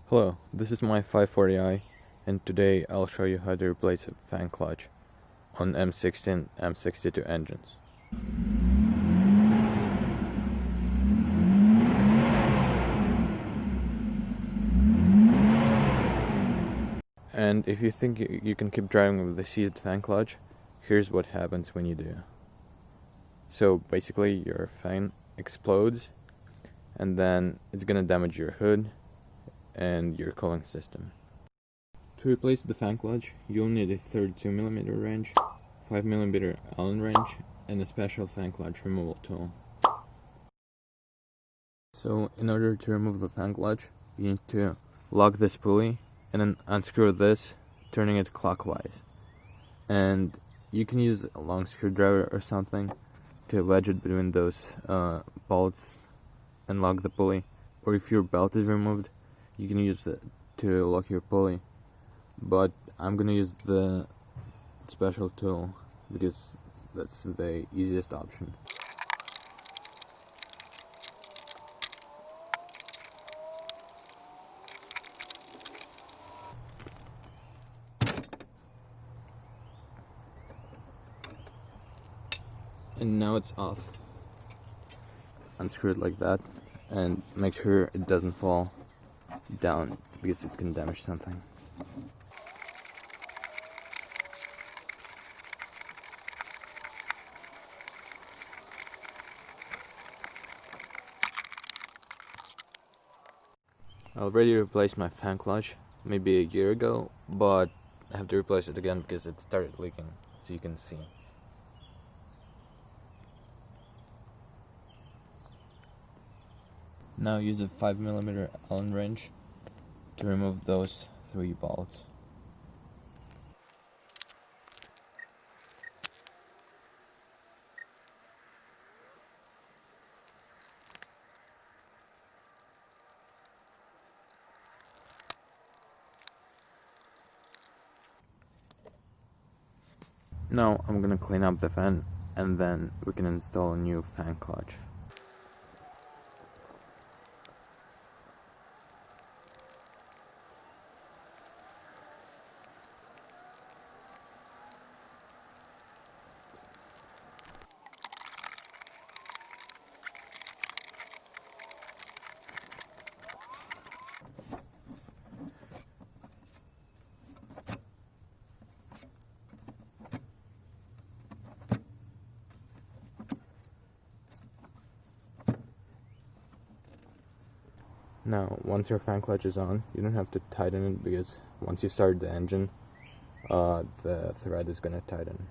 Hello, this is my 540i, and today I'll show you how to replace a fan clutch on M60 and M62 engines. And if you think you can keep driving with the seized fan clutch, here's what happens when you do. So basically your fan explodes, and then it's gonna damage your hood and your cooling system. To replace the fan clutch, you'll need a 32mm wrench, 5mm Allen wrench, and a special fan clutch removal tool. So in order to remove the fan clutch, you need to lock this pulley and then unscrew this, turning it clockwise. And you can use a long screwdriver or something to wedge it between those bolts and lock the pulley. Or if your belt is removed, you can use it to lock your pulley. But I'm gonna use the special tool because that's the easiest option. And now it's off. Unscrew it like that and make sure it doesn't fall down because it can damage something. I already replaced my fan clutch maybe a year ago, but I have to replace it again because it started leaking, so you can see. Now use a 5mm Allen wrench to remove those 3 bolts. Now I'm gonna clean up the fan and then we can install a new fan clutch. Now, once your fan clutch is on, you don't have to tighten it because once you start the engine, the thread is going to tighten.